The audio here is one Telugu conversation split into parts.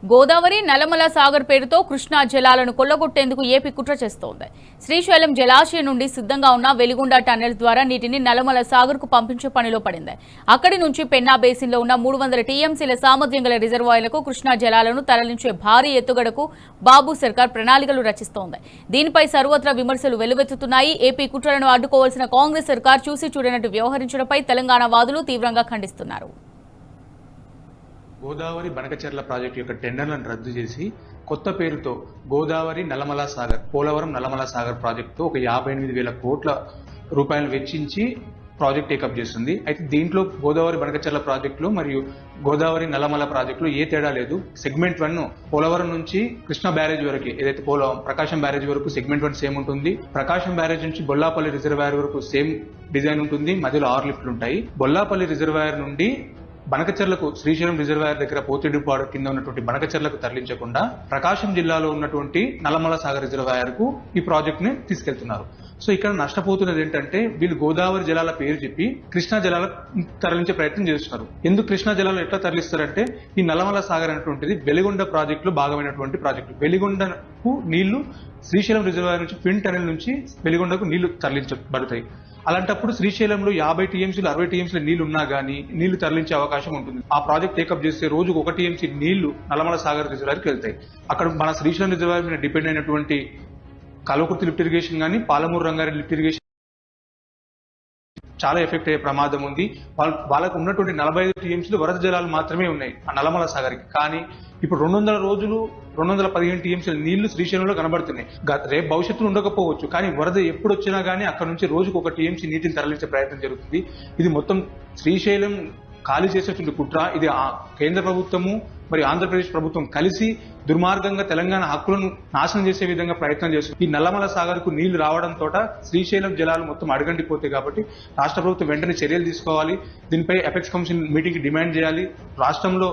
గోదావరి నల్లమల సాగర్ పేరుతో కృష్ణా జలాలను కొల్లగొట్టేందుకు ఏపీ కుట్ర చేస్తోంది. శ్రీశైలం జలాశయం నుండి సిద్ధంగా ఉన్న వెలిగొండ టన్నెల్ ద్వారా నీటిని నల్లమల సాగర్ కు పంపించే పనిలో పడింది. అక్కడి నుంచి పెన్నా బేసిన్ లో ఉన్న 300 టీఎంసీల సామర్థ్యం గల రిజర్వాయర్లకు కృష్ణా జలాలను తరలించే భారీ ఎత్తుగడకు బాబు సర్కార్ ప్రణాళికలు రచిస్తోంది. దీనిపై సర్వత్రా విమర్శలు వెల్లువెత్తుతున్నాయి. ఏపీ కుట్రలను అడ్డుకోవాల్సిన కాంగ్రెస్ సర్కార్ చూసి చూడనట్టు వ్యవహరించడంపై తెలంగాణ వాదులు తీవ్రంగా ఖండిస్తున్నారు. గోదావరి బనకచెర్ల ప్రాజెక్టు యొక్క టెండర్లను రద్దు చేసి కొత్త పేరుతో గోదావరి నల్లమల సాగర్ పోలవరం నల్లమల సాగర్ ప్రాజెక్టుతో ఒక 58,000 కోట్ల రూపాయలు వెచ్చించి ప్రాజెక్ట్ టేకప్ చేస్తుంది. అయితే దీంట్లో గోదావరి బనకచెర్ల ప్రాజెక్టులో మరియు గోదావరి నల్లమల ప్రాజెక్టులో ఏ తేడా లేదు. సెగ్మెంట్ 1 పోలవరం నుంచి కృష్ణా బ్యారేజ్ వరకు ఏదైతే ప్రకాశం బ్యారేజ్ వరకు సెగ్మెంట్ 1 సేమ్ ఉంటుంది. ప్రకాశం బ్యారేజ్ నుంచి బొల్లాపల్లి రిజర్వాయర్ వరకు సేమ్ డిజైన్ ఉంటుంది. మధ్యలో 6 లిఫ్ట్లు ఉంటాయి. బొల్లాపల్లి రిజర్వాయర్ నుండి బనకచెర్లకు శ్రీశైలం రిజర్వాయర్ దగ్గర పోతిడిపాడు కింద ఉన్నటువంటి బనకచెర్లకు తరలించకుండా ప్రకాశం జిల్లాలో ఉన్నటువంటి నల్లమల సాగర్ రిజర్వాయర్ కు ఈ ప్రాజెక్ట్ ని తీసుకెళ్తున్నారు. సో ఇక్కడ నష్టపోతున్నది ఏంటంటే వీళ్ళు గోదావరి జలాల పేరు చెప్పి కృష్ణా జలాల తరలించే ప్రయత్నం చేస్తున్నారు. ఎందుకు కృష్ణా జలాలు ఎట్లా తరలిస్తారంటే ఈ నల్లమల సాగర్ అనేటువంటిది వెలిగొండ ప్రాజెక్టులో భాగమైనటువంటి ప్రాజెక్టు. వెలిగొండకు నీళ్లు శ్రీశైలం రిజర్వాయర్ నుంచి ట్విన్ టనెల్ నుంచి వెలిగొండకు నీళ్లు తరలించబడతాయి. అలాంటప్పుడు శ్రీశైలంలో 50 టీఎంసీలు 60 టీఎంసీల నీళ్లు ఉన్నా గానీ నీళ్లు తరలించే అవకాశం ఉంటుంది. ఆ ప్రాజెక్ట్ టేకప్ చేస్తే రోజుకు 1 టీఎంసీ నీళ్లు నల్లమల సాగర్ రిజర్వాయర్కి వెళ్తాయి. అక్కడ మన శ్రీశైలం రిజర్వాయర్ మీద డిపెండ్ అయినటువంటి కల్వకుర్తి లిఫ్ట్ ఇరిగేషన్ కానీ పాలమూరు రంగారెడ్డి లిఫ్ట్ ఇరిగేషన్ చాలా ఎఫెక్ట్ అయ్యే ప్రమాదం ఉంది. వాళ్ళకు ఉన్నటువంటి 45 టీఎంసీలు వరద జలాలు మాత్రమే ఉన్నాయి ఆ నల్లమల సాగర్కి. కానీ ఇప్పుడు 200 రోజులు 215 టీఎంసీల నీళ్లు శ్రీశైలంలో కనబడుతున్నాయి. రేపు భవిష్యత్తులో ఉండకపోవచ్చు, కానీ వరద ఎప్పుడు వచ్చినా గానీ అక్కడ నుంచి రోజుకు 1 టీఎంసీ నీటిని తరలించే ప్రయత్నం జరుగుతుంది. ఇది మొత్తం శ్రీశైలం ఖాళీ చేసేటువంటి కుట్ర. ఇది కేంద్ర ప్రభుత్వము మరి ఆంధ్రప్రదేశ్ ప్రభుత్వం కలిసి దుర్మార్గంగా తెలంగాణ హక్కులను నాశనం చేసే విధంగా ప్రయత్నం చేస్తుంది. ఈ నల్లమల సాగర్ కు నీళ్లు రావడంతో శ్రీశైలం జలాలు మొత్తం అడగండిపోతాయి. కాబట్టి రాష్ట్ర ప్రభుత్వం వెంటనే చర్యలు తీసుకోవాలి. దీనిపై అపెక్స్ కమిషన్ మీటింగ్ డిమాండ్ చేయాలి. రాష్ట్రంలో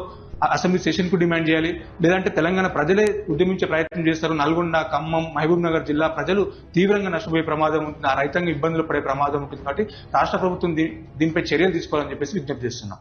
అసెంబ్లీ సెషన్ కు డిమాండ్ చేయాలి. లేదంటే తెలంగాణ ప్రజలే ఉద్యమించే ప్రయత్నం చేస్తారు. నల్గొండ, ఖమ్మం, మహబూబ్ నగర్ జిల్లా ప్రజలు తీవ్రంగా నష్టపోయే ప్రమాదం ఉంటుంది. ఆ రైతాంగం ఇబ్బందులు పడే ప్రమాదం ఉంటుంది. కాబట్టి రాష్ట్ర ప్రభుత్వం దీనిపై చర్యలు తీసుకోవాలని చెప్పేసి విజ్ఞప్తి చేస్తున్నాం.